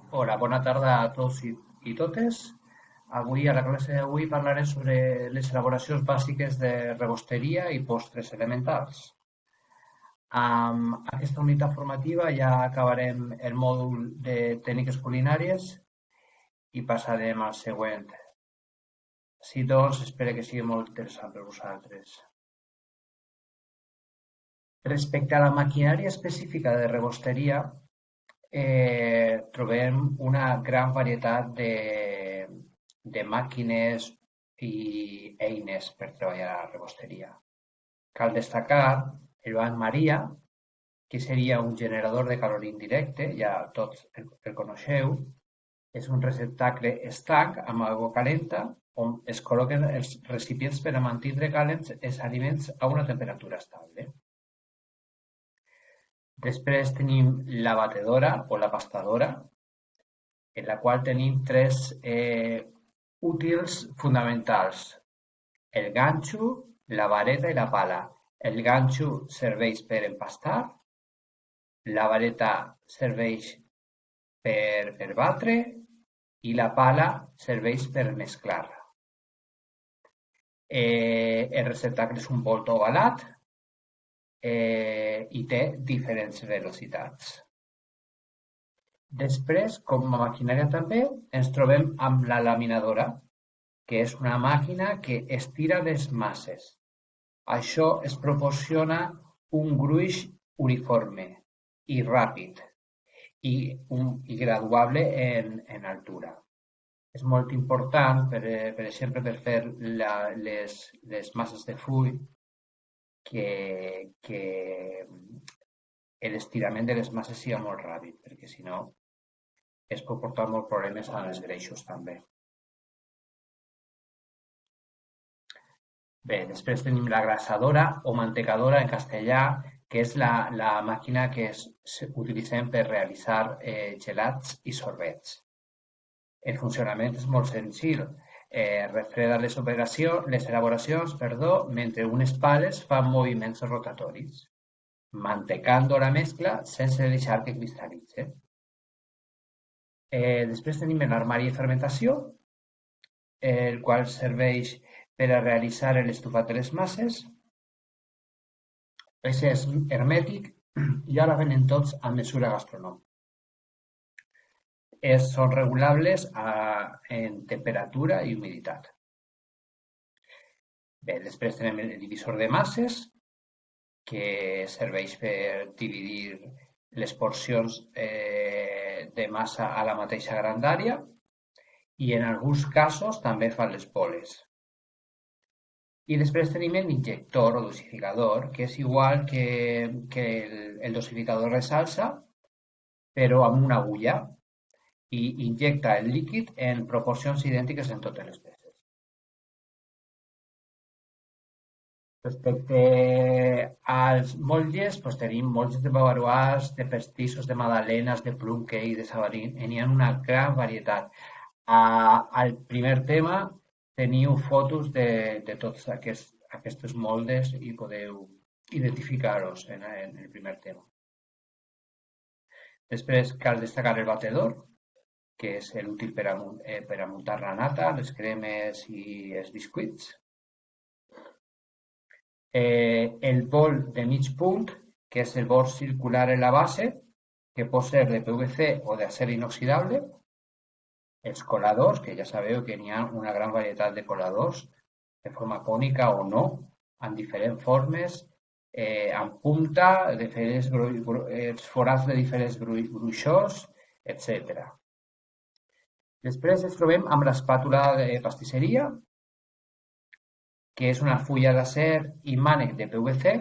Hola, bona tarda a tots i totes. Avui, a la classe d'avui, parlaré sobre les elaboracions bàsiques de rebosteria i postres elementals. Amb aquesta unitat formativa ja acabarem el mòdul de tècniques culinàries i passarem al següent. Així doncs, espero que sigui molt interessant per vosaltres. Respecte a la maquinària específica de rebosteria, trobem una gran varietat de màquines i eines per treballar a la rebosteria. Cal destacar el banc Maria, que seria un generador de calor indirecte, ja tots el coneixeu. És un receptacle estanc amb aigua calenta on es col·loquen els recipients per a mantenir calents els aliments a una temperatura estable. Després tenim la batedora o la pastadora, en la qual tenim tres útils fonamentals: el ganxo, la vareta i la pala. El ganxo serveix per empastar, la vareta serveix per batre i la pala serveix per mesclar. El receptacle és un volt ovalat i té diferents velocitats. Després, com a maquinària també, ens trobem amb la laminadora, que és una màquina que estira les masses. Això es proporciona un gruix uniforme i ràpid i graduable en altura. És molt important, per exemple, per fer les masses de fruit, que l'estirament de les masses sigui molt ràpid, perquè si no es pot portar molts problemes amb els greixos també. Bé, després tenim la grassadora o mantecadora en castellà, que és la màquina que utilitzem per realitzar gelats i sorbets. El funcionament és molt senzill. Refreda les elaboracions, mentre unes pales fan moviments rotatoris, mantecando la mescla sense deixar que cristal·litze. Després tenim l'armari de fermentació, el qual serveix per a realitzar l'estufat de les masses. És hermètic i ara venen tots a mesura gastronòmica. Són regulables en temperatura i humiditat. Bé, després tenim el divisor de masses, que serveix per dividir les porcions de massa a la mateixa grandària i en alguns casos també fan les boles. I després tenim l'injector o dosificador, que és igual que el dosificador de salsa, però amb una agulla, i injecta el líquid en proporcions idèntiques en totes les peces. Respecte als motlles, tenim motlles de bavarois, de pastissos, de magdalenes, de plum cake, de sabarín. N'hi ha una gran varietat. Al primer tema teniu fotos de tots aquests moldes i podeu identificar-los en el primer tema. Després cal destacar el batedor, que és l'útil per a muntar la nata, les cremes i els biscuits. El bol de mig punt, que és el bord circular en la base, que pot ser de PVC o d'acer inoxidable. Els coladors, que ja sabeu que n'hi ha una gran varietat de coladors, de forma cònica o no, amb diferents formes, amb punta, els forats de diferents gruixors, etc. Després ens trobem amb l'espàtula de pastisseria, que és una fulla d'acer i mànec de PVC,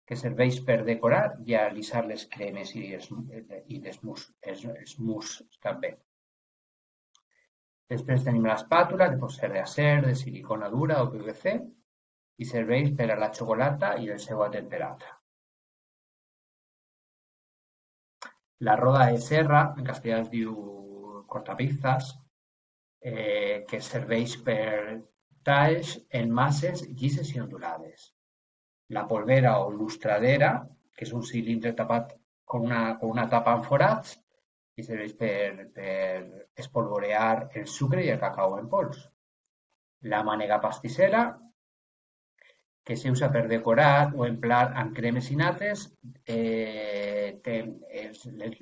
que serveix per decorar i alisar les cremes i els mousse també. Després tenim l'espàtula, que pot ser d'acer, de silicona dura o PVC, i serveix per a la xocolata i el seu atemperat. La roda de serra, en castellà es diu cortapizzas, que serveix per talls en masses llises i ondulades. La polvera o lustradera, que és un cilindre tapat con una tapa amb forats, i serveix per espolvorear el sucre i el cacau en pols. La mànega pastissera, que se usa per decorar o emprar amb cremes i nates.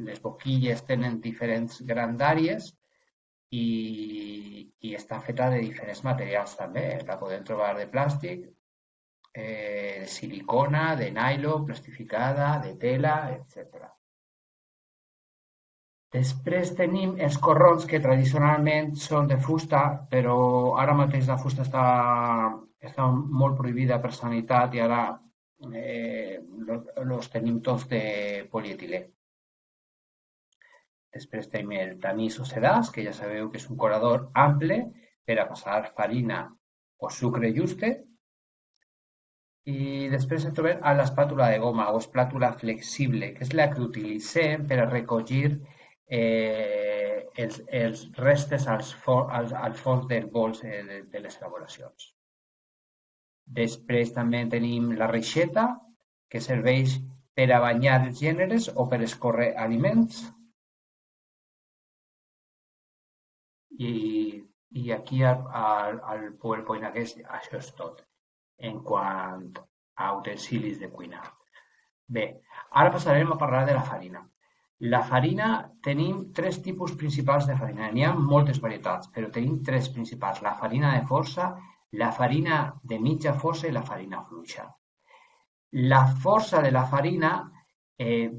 Les boquilles tenen diferents grandàries i està feta de diferents materials també. La podem trobar de plàstic, de silicona, de nylon, plastificada, de tela, etc. Després tenim els corrons, que tradicionalment són de fusta, però ara mateix la fusta està molt prohibida per sanitat i ara els tenim tots de polietilè. Després tenim el tamís o sedàs, que ja sabeu que és un colador ample per a passar farina o sucre juste. I després ens trobem a l'espàtula de goma o espàtula flexible, que és la que utilitzem per a recollir els restes al fons del bols de les elaboracions. Després també tenim la reixeta, que serveix per a banyar els gèneres o per escórrer aliments. I aquí al PowerPoint aquest, això és tot en quant a utensilis de cuina. Bé, ara passarem a parlar de la farina. La farina, tenim tres tipus principals de farina. N'hi ha moltes varietats, però tenim tres principals. La farina de força, la farina de mitja força i la farina fluixa. La força de la farina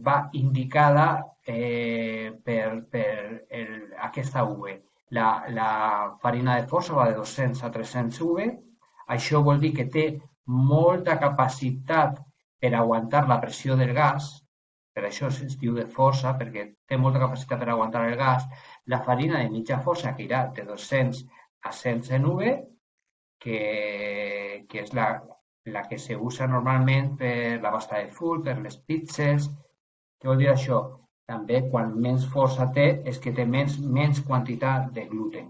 va indicada per aquesta V. La farina de força va de 200 a 300 V. Això vol dir que té molta capacitat per aguantar la pressió del gas. Per això es diu de força, perquè té molta capacitat per aguantar el gas. La farina de mitja força, que irà de 200 a 100 V, que és la que se usa normalment per la pasta de full, per les pizzas. Què vol dir això? També, quan menys força té, és que té menys quantitat de gluten.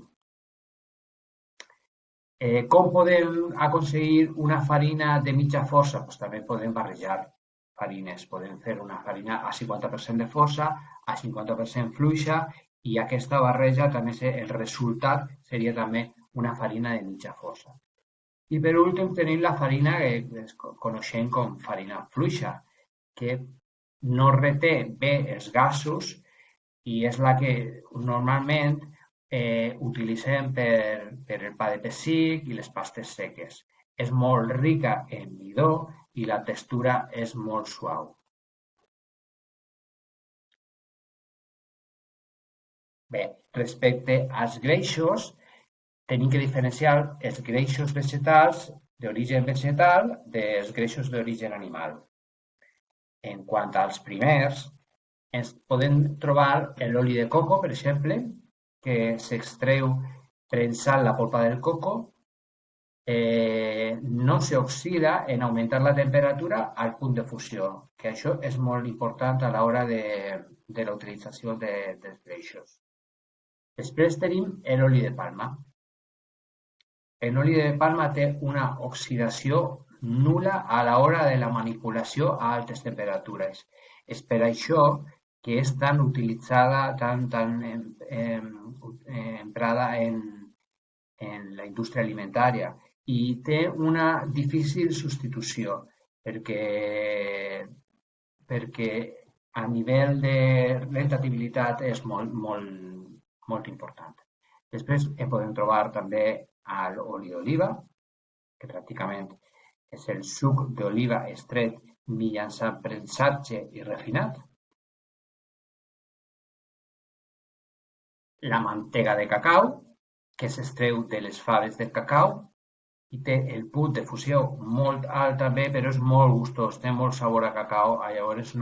Com podem aconseguir una farina de mitja força? Pues també podem barrejar farines. Podem fer una farina a 50% de força, a 50% fluixa, i aquesta barreja també el resultat seria també una farina de mitja força. I per últim tenim la farina que coneixem com farina fluixa, que no reté bé els gasos i és la que normalment utilitzem per el pa de pessic i les pastes seques. És molt rica en midó i la textura és molt suau. Bé, respecte als greixos, tenim que diferenciar els greixos vegetals d'origen vegetal dels greixos d'origen animal. En quant als primers, ens podem trobar l'oli de coco, per exemple, que s'extreu prensant la polpa del coco. No s'oxida en augmentar la temperatura al punt de fusió, que això és molt important a l'hora de la utilització dels greixos. Després tenim l'oli de palma. L'oli de palma té una oxidació nul·la a l'hora de la manipulació a altes temperatures. És per això que és tan utilitzada, tan emprada en la indústria alimentària i té una difícil substitució perquè a nivell de rendibilitat és molt important. Després podem trobar també l'oli d'oliva, que pràcticament és el suc d'oliva extret mitjançant prensatge i refinat. La mantega de cacau, que s'extreu de les faves del cacau i té el punt de fusió molt alt també, però és molt gustós, té molt sabor a cacau, llavors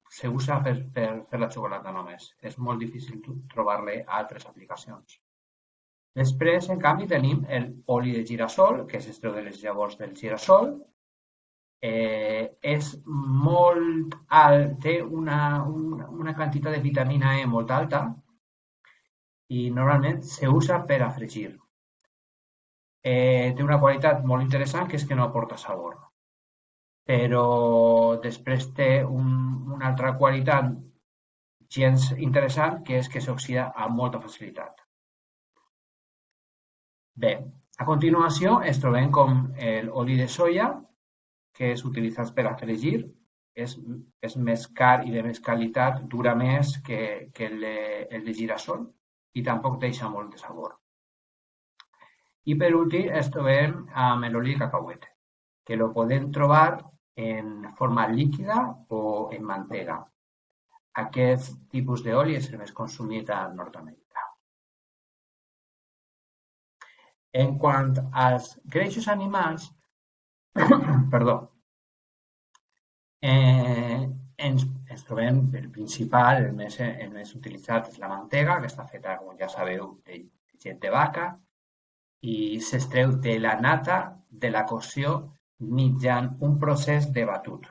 s'usa per fer la xocolata només. És molt difícil trobar-li altres aplicacions. Després, en canvi, tenim l'oli de girassol, que s'extreu de les llavors del girassol. És molt alt, té una quantitat de vitamina E molt alta i normalment s'usa per a fregir. Té una qualitat molt interessant, que és que no aporta sabor. Però després té una altra qualitat gens interessant, que és que s'oxida amb molta facilitat. Bé, a continuació ens trobem com l'oli de soia, que és utilitzat per a fregir, és més car i de més qualitat, dura més que el de girassol i tampoc deixa molt de sabor. I per últim ens trobem amb l'oli de cacauet, que lo podem trobar en forma líquida o en mantega. Aquest tipus d'oli és el més consumit a Nord-Amèrica. En quant als greixos animals, perdó, ens trobem el principal, el més utilitzat és la mantega, que està feta, com ja sabeu, de llet de vaca i s'extreu de la nata de la cocció mitjançant un procés de batut.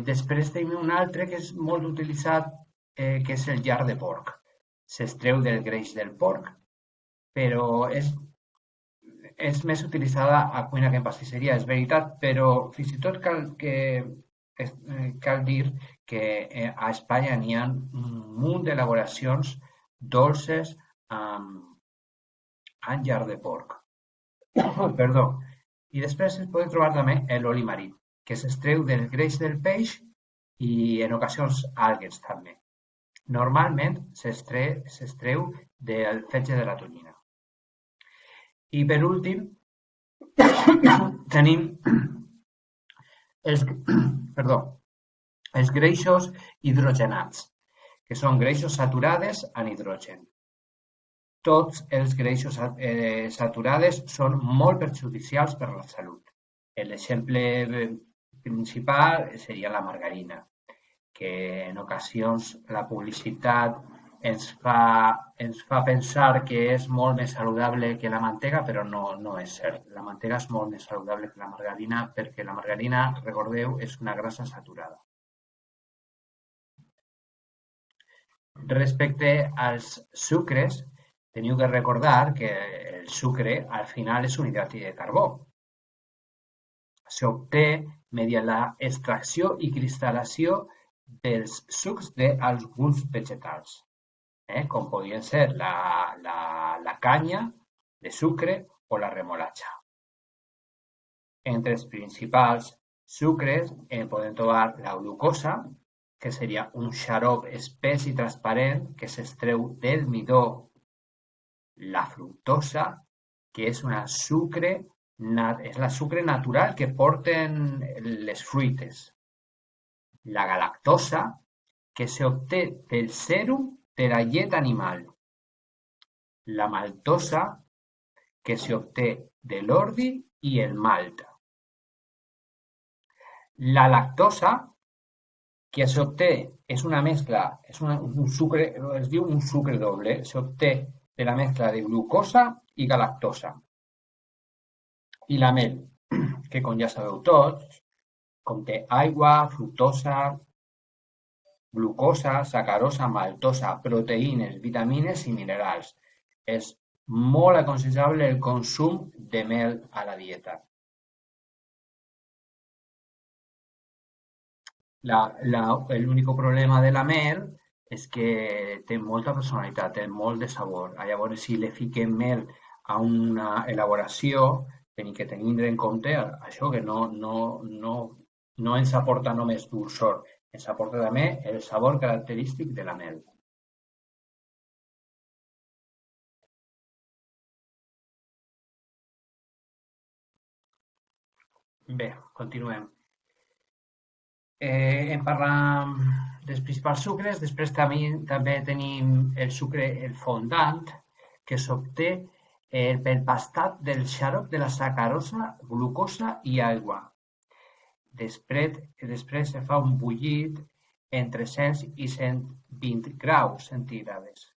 Després tenim un altre que és molt utilitzat, que és el lard de porc. S'extreu del greix del porc, però és més utilitzada a cuina que en pastisseria, és veritat, però fins i tot cal dir que a Espanya n'hi ha un munt d'elaboracions dolces amb lard de porc. Perdó. I després es pot trobar també l'oli marí, que s'extreu del greix del peix i en ocasions algues també. Normalment s'extreu del fetge de la tonyina. I per últim tenim els greixos hidrogenats, que són greixos saturades en hidrogen. Tots els greixos saturades són molt perjudicials per a la salut. L'exemple principal seria la margarina, que en ocasions la publicitat ens fa pensar que és molt més saludable que la mantega, però no és cert. La mantega és molt més saludable que la margarina perquè la margarina, recordeu, és una grassa saturada. Respecte als sucres, teniu que recordar que el sucre al final és un hidrat de carbó. S'obté mediante la extracció i cristal·lació dels sucs d'alguns vegetals, com podien ser la canya de sucre o la remolatxa. Entre els principals sucres podem trobar la glucosa, que seria un xarop espès i transparent que s'extreu del midó, la fructosa, que és la sucre natural que porten les fruites, la galactosa, que s'obté del sèrum de la llet animal, la maltosa, que s'obté de l'ordi i el malt, la lactosa, que s'obté, és una mescla, un sucre, es diu un sucre doble, s'obté de la mescla de glucosa i galactosa. I la mel, que com ja sabeu tots, conté aigua, fructosa, glucosa, sacarosa, maltosa, proteïnes, vitamines i minerals. És molt aconsellable el consum de mel a la dieta. L'únic problema de la mel és que té molta personalitat, té molt de sabor. Llavors, si li fiquem mel a una elaboració, tenim que tenir en compte això, que no ens aporta només dulçor, ens aporta també el sabor característic de la mel. Bé, continuem. En parlant dels principals sucres, després també tenim el sucre, el fondant, que s'obté pel pastat del xarop de la sacarosa, glucosa i aigua. Després se fa un bullit entre 100 i 120 graus centígrades.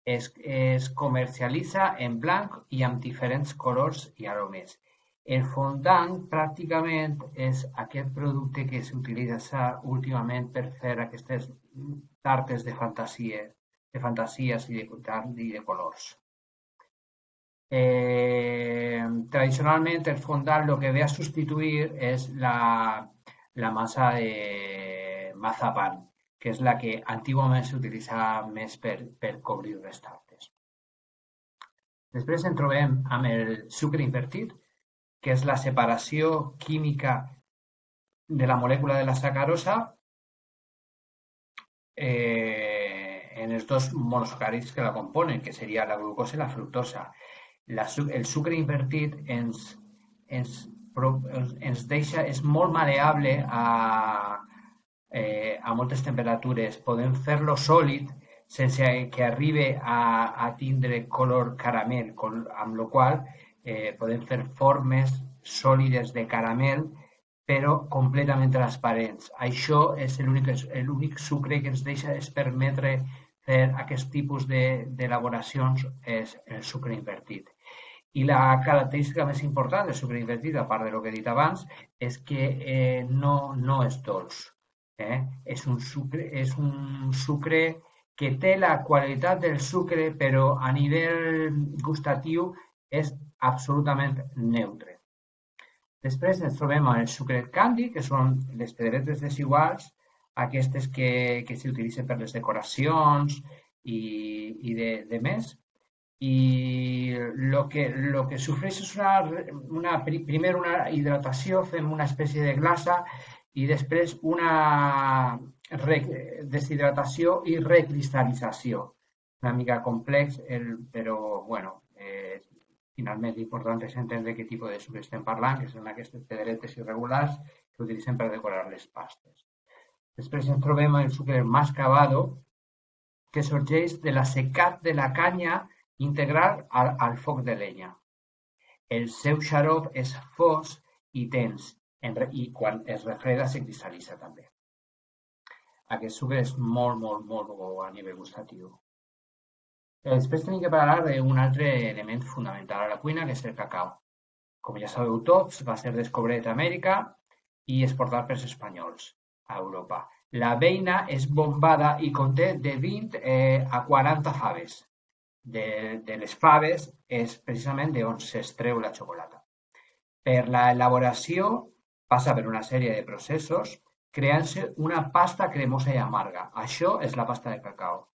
Es comercialitza en blanc i amb diferents colors i aromes. El fondant pràcticament és aquest producte que s'utilitza últimament per fer aquestes tartes de fantasies i de colors. Tradicionalment el fondant el que ve a substituir és la massa de mazapán, que és la que antigament s'utilitzava més per cobrir les tartes. Després ens trobem amb el sucre invertit, que és la separació química de la molècula de la sacarosa en els dos monosacàrids que la componen, que seria la glucosa i la fructosa. El sucre invertit ens deixa, és molt maleable a moltes temperatures. Podem fer-lo sòlid sense que arribi a tindre color caramel, amb la qual podem fer formes sòlides de caramel però completament transparents. Això és l'únic sucre que ens deixa es permetre fer aquest tipus d'elaboracions és el sucre invertit. I la característica més important del sucre invertit, a part del que he dit abans, és que no és dolç. És un sucre que té la qualitat del sucre, però a nivell gustatiu és absolutament neutre. Després ens trobem amb el sucre candy, que són les pedretes desiguals, aquestes que s'utilitzen per les decoracions i de més. I el que sofreix és primer una hidratació, fem una espècie de glassa i després una deshidratació i recristal·lització. Una mica complex, però bueno, finalment l'important és entendre què tipus de sucre estem parlant, que són aquestes pedretes irregulars que utilitzen per decorar les pastes. Després ens trobem el sucre mascabado, que sorgeix de l'assecat de la canya integral al foc de llenya. El seu xarop és fos i tens, i quan es refreda se cristal·litza també. Aquest sucre és molt bo a nivell gustatiu. Després tenim que parlar d'un altre element fundamental a la cuina, que és el cacau. Com ja sabeu tots, va ser descobert a Amèrica i exportat pels espanyols a Europa. La beina és bombada i conté de 20 a 40 faves. De les faves és precisament d'on s'extreu la xocolata. Per l'elaboració passa per una sèrie de processos creant-se una pasta cremosa i amarga. Això és la pasta de cacau.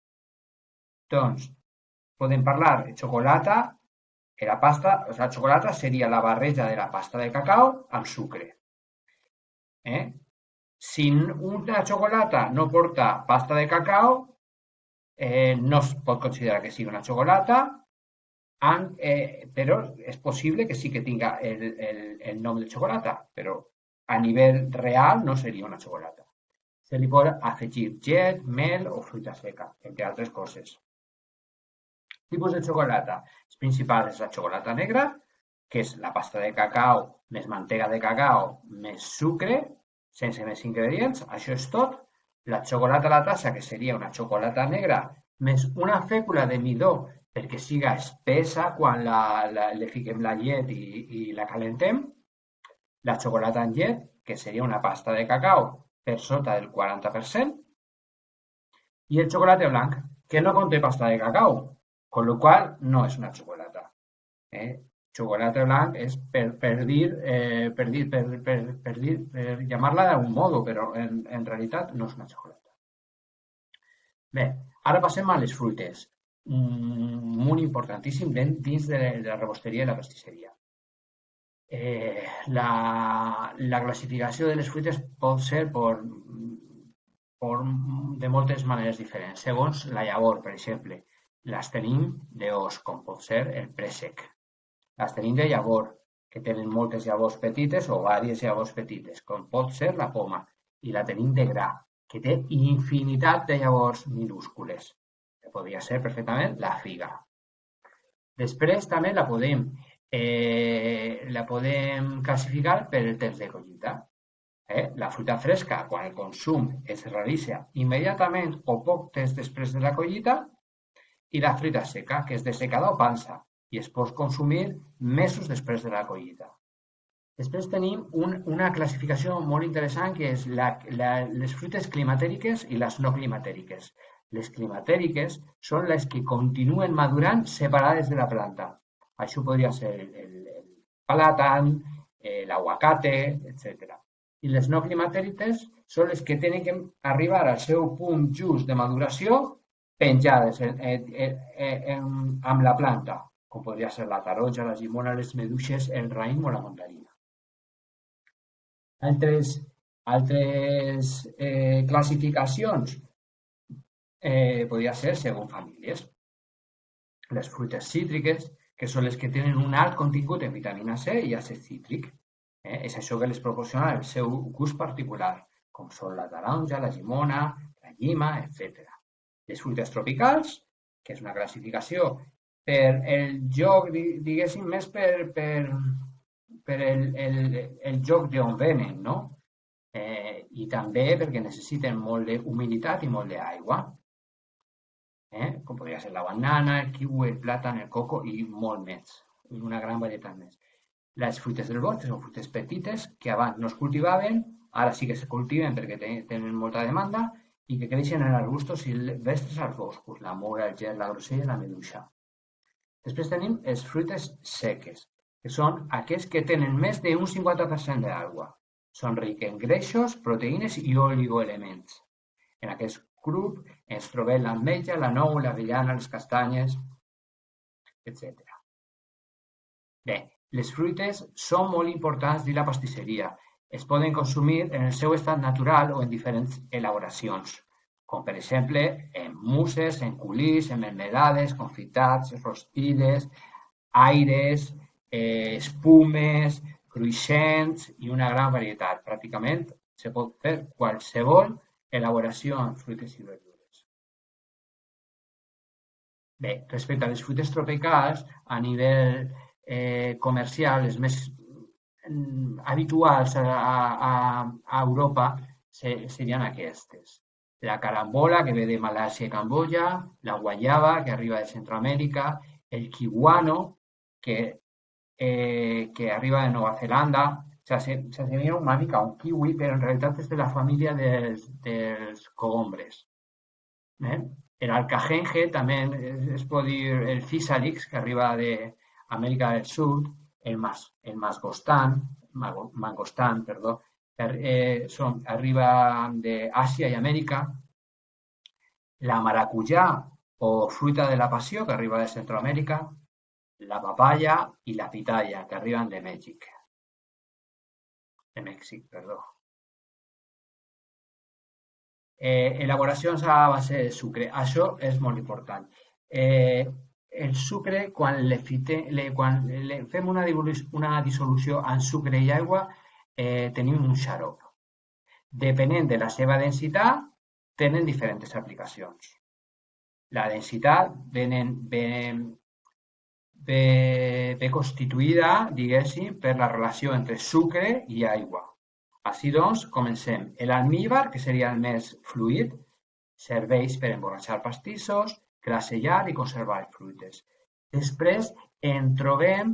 Doncs, podem parlar de xocolata, que la xocolata seria la barreja de la pasta de cacau amb sucre. Si una xocolata no porta pasta de cacau, no es pot considerar que sigui una xocolata, però és possible que sí que tinga el nom de xocolata, però a nivell real no seria una xocolata. Se li pot afegir llet, mel o fruita seca, entre altres coses. Tipus de xocolata. El principal és la xocolata negra, que és la pasta de cacau més mantega de cacau més sucre, sense més ingredients, això és tot. La xocolata a la tassa, que seria una xocolata negra, més una fècula de midó perquè siga espessa quan li fiquem la llet i la calentem. La xocolata amb llet, que seria una pasta de cacau per sota del 40%. I el xocolata blanc, que no conté pasta de cacau, con lo qual no és una xocolata. Xocolata blanc és per llamar-la d'algun modo, però en realitat no és una xocolata. Bé, ara passem a les fruites. Un munt importantíssim dins de la rebosteria i la pastisseria. La classificació de les fruites pot ser de moltes maneres diferents. Segons la llavor, per exemple, les tenim d'os, com pot ser el préssec. Les tenim de llavor, que tenen moltes llavors petites o diverses llavors petites, com pot ser la poma. I la tenim de gra, que té infinitat de llavors minúscules, que podria ser perfectament la figa. Després també la podem classificar per el temps de collita. La fruita fresca, quan el consum es realitza immediatament o poc temps després de la collita, i la fruita seca, que és dessecada o pansa, i es pot consumir mesos després de la collita. Després tenim una classificació molt interessant, que és les fruites climatèriques i les no climatèriques. Les climatèriques són les que continuen madurant separades de la planta. Això podria ser el plàtan, l'aguacate, etc. I les no climatèrites són les que tenen que arribar al seu punt just de maduració penjades amb la planta, com podria ser la taronja, la llimona, les maduixes, el raïm o la mandarina. Altres classificacions podria ser segons famílies. Les fruites cítriques, que són les que tenen un alt contingut en vitamina C i àcid cítric. És això que les proporciona el seu gust particular, com són la taronja, la llimona, la llima, etc. Les fruites tropicals, que és una classificació per el joc, diguéssim, més per el joc d'on venen, no? I també perquè necessiten molt d'humiditat i molt d'aigua. Com podria ser la banana, el kiwi, el plàtan, el coco i molt més, una gran varietat més. Les fruites del bosc són fruites petites que abans no es cultivaven, ara sí que se cultiven perquè tenen molta demanda i que creixen en arbustos silvestres als boscos, la mora, el ger, la grosella i la meduixa. Després tenim les fruites seques, que són aquells que tenen més d'un 50% d'aigua. Són rics en greixos, proteïnes i oligoelements. En aquest grup ens trobem l'ametlla, la nou, l'avellana, les castanyes, etc. Bé, les fruites són molt importants dins la pastisseria. Es poden consumir en el seu estat natural o en diferents elaboracions, com per exemple en mousses, en coulis, en mermelades, confitats, rostides, aires, espumes, cruixents i una gran varietat. Pràcticament se pot fer qualsevol elaboració amb fruites i verdures. Bé, respecte a les fruites tropicals, a nivell comercial, les més habituals a Europa serien aquestes. La carambola, que ve de Malàisia i Cambodja, la guayaba, que arriba de Centroamèrica, el kiwano, que arriba de Nova Zelanda. S'assemilla una mica a un kiwi, però en realitat és de la família dels cogombres. L'alcajenje també es pot dir el physalis, que arriba d'Amèrica del Sud, el mangostan, arriba d'Àsia i Amèrica, la maracuyà o fruita de la passió, que arriba de Centroamèrica, la papaya i la pitaya, que arriben de Mèxic. Elaboracions a base de sucre. Això és molt important. El sucre, quan fem una dissolució en sucre i aigua, tenim un xarop. Depenent de la seva densitat, tenen diferents aplicacions. La densitat ve constituïda, diguéssim, per la relació entre sucre i aigua. Així doncs, comencem. L'almíbar, que seria el més fluid, serveix per emborratxar pastissos, glaçellar i conservar fruites. Després en trobem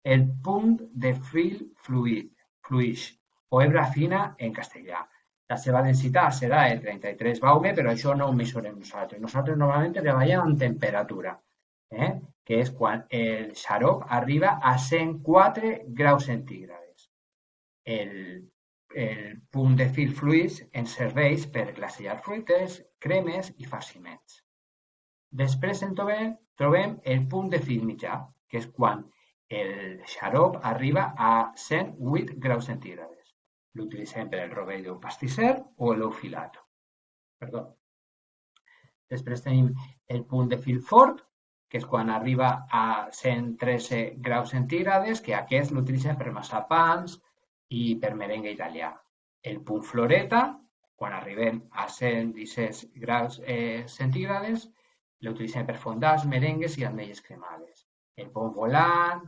el punt de fil fluix, o hebra fina en castellà. La seva densitat serà de 33 baume, però això no ho mesurem nosaltres. Nosaltres normalment treballem amb temperatura, que és quan el xarop arriba a 104 graus centígrades. El punt de fil fluix ens serveix per glaçellar fruites, cremes i farciments. Després en trobem el punt de fil mitjà, que és quan el xarop arriba a 108 graus centígrades. L'utilitzem per el rovell d'un pastisser o l'ou filat. Després tenim el punt de fil fort, que és quan arriba a 113 graus centígrades, que aquest l'utilitzem per massapans i per merengue italià. El punt floreta, quan arribem a 116 graus centígrades, l'utilitzem per fondants, merengues i ametlles cremades. El punt volant,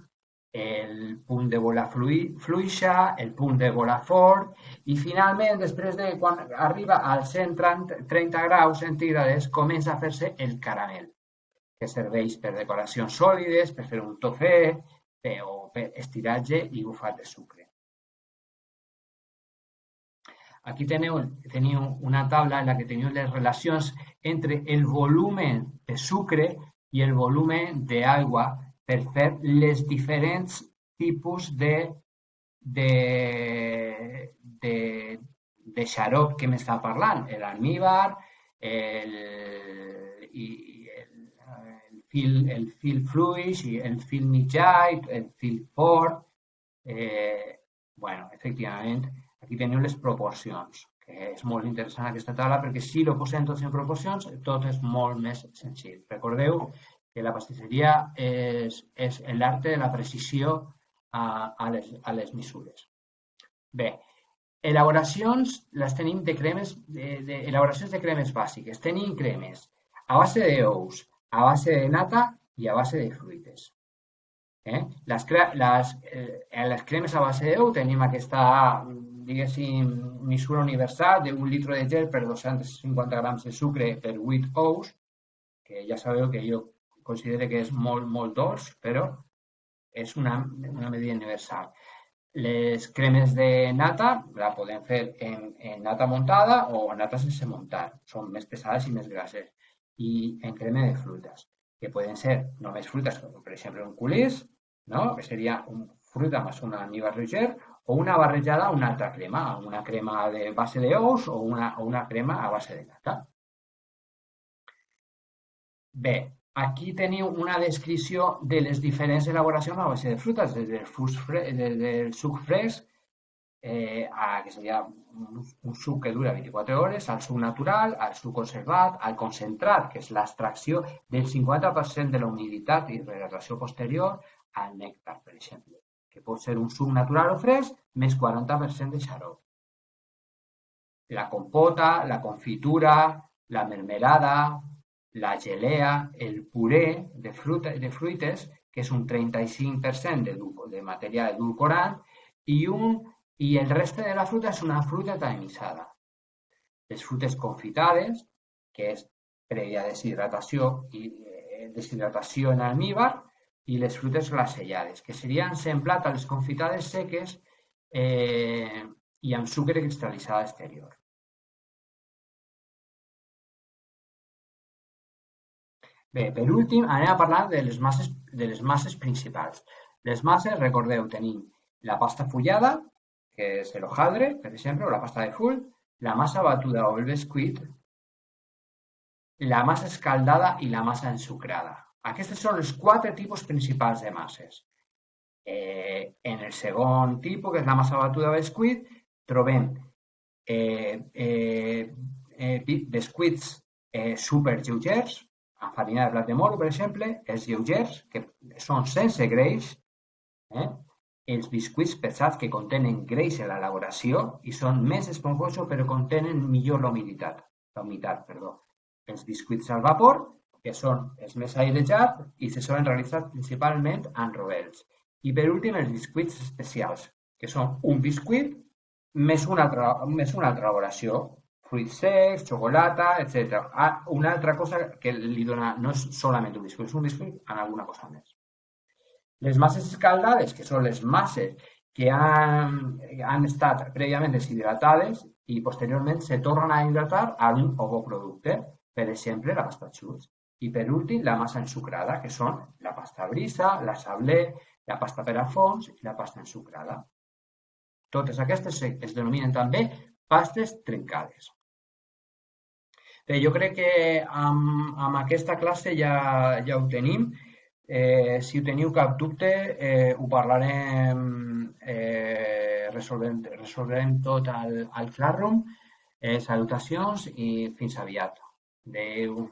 el punt de bola fluixa, el punt de bola fort i finalment, després de quan arriba als 130 graus centígrades, comença a fer-se el caramel, que serveix per decoracions sòlides, per fer un tofè o per estiratge i bufat de sucre. Aquí teniu una taula en la que teniu les relacions entre el volum de sucre i el volum d'aigua per fer les diferents tipus de de xarop que m'està parlant? L'almíbar, el fil fluix, el fil mitjà, el fil fort. Bueno, efectivament, aquí teniu les proporcions, que és molt interessant aquesta taula perquè si ho posem tots en proporcions, tot és molt més senzill. Recordeu que la pastisseria és l'art de la precisió a les mesures. Bé, elaboracions les tenim de cremes, elaboracions de cremes bàsiques. Tenim cremes a base d'ous, a base de nata i a base de fruites. Les cremes a base d'ou tenim aquesta, diguéssim, mesura universal d'1 litre de gel per 250 grams de sucre per 8 ous, que ja sabeu que jo considero que és molt, molt dolç, però és una medida universal. Les cremes de nata la podem fer en nata muntada o en nata sense muntar. Són més pesades i més grasses. I en crema de fruites, que poden ser només fruites, com per exemple un culís, no? Que seria fruita més un almíbar lleuger, o una barrejada a una altra crema, una crema de base d'ous o una crema a base de nata. Bé, aquí teniu una descripció de les diferents elaboracions a base de fruites, des del suc fresc, que seria un suc que dura 24 hores, al suc natural, al suc conservat, al concentrat, que és l'extracció del 50% de la humiditat i rehidratació posterior, al nèctar, per exemple, que pot ser un suc natural o fresc més 40% de xarop. La compota, la confitura, la mermelada, la gelea, el puré de fruites, que és un 35% de matèria edulcorant, i el reste de la fruita és una fruita tamissada. Les fruites confitades, que és prèvia deshidratació en almíbar, i les fruites glasellades, que serien semblat a les confitades seques i amb sucre cristal·litzat exterior. Bé, per últim, anem a parlar de les masses principals. Les masses, recordeu, tenim la pasta fullada, que és el hojaldre, per exemple, o la pasta de full, la massa batuda o el bescuit, la massa escaldada i la massa ensucrada. Aquests són els 4 tipus principals de masses. En el segon tipus, que és la massa batuda o bescuit, trobem bescuits superlleugers, amb farina de blat de moro, per exemple, els lleugers, que són sense greix, els biscuits pesats que contenen greix en l'elaboració i són més esponjosos però contenen millor la humitat. Els biscuits al vapor, que són els més airejats i se solen realitzar principalment amb rovels. I per últim, els biscuits especials, que són un biscuit més una altra elaboració, fruits secs, xocolata, etc. Una altra cosa que li dona, no és solament un biscuit, és un biscuit amb alguna cosa més. Les masses escaldades, que són les masses que han estat prèviament deshidratades i posteriorment se tornen a hidratar a un ovoproducte, per exemple, la pasta xuls. I per últim, la massa ensucrada, que són la pasta brisa, la sablé, la pasta per a fons i la pasta ensucrada. Totes aquestes es denominen també pastes trencades. Bé, jo crec que amb aquesta classe ja ho tenim. Si teniu cap dubte, ho parlarem, resolverem tot al Classroom. Salutacions i fins aviat. Adéu.